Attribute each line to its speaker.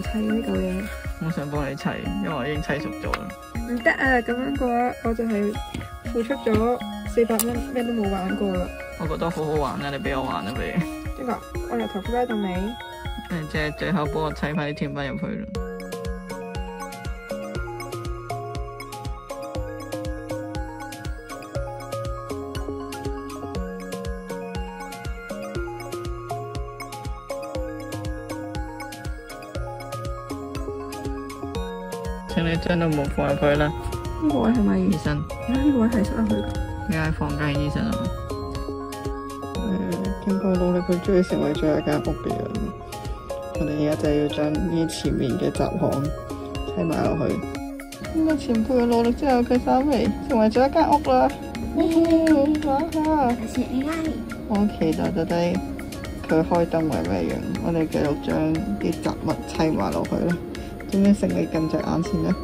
Speaker 1: 砌呢嚿嘢。
Speaker 2: 我想幫你砌，因為我已經砌熟咗啦。
Speaker 1: 唔得啊！咁樣嘅話，我就係付出咗400蚊，咩都冇玩過啦。
Speaker 2: 我覺得好好玩啊！你俾我玩啊，不如。
Speaker 1: 呢個我由頭拉到尾。
Speaker 2: 即係最後幫我砌翻啲甜品入去啦。請你將個木放入去啦。
Speaker 1: 呢個位係咪
Speaker 2: 醫生？
Speaker 1: 呢個位係塞入去㗎？
Speaker 2: 你係房間醫生啊？
Speaker 3: 經過努力，佢終於成為咗一間屋嘅樣。我哋而家就要將呢前面嘅閘項砌埋落去。經過前輩嘅努力之後，佢稍微成為咗一間屋啦。哇！我期待到底佢開燈為咩樣？我哋繼續將啲雜物砌埋落去啦。點樣勝利近在眼前呢？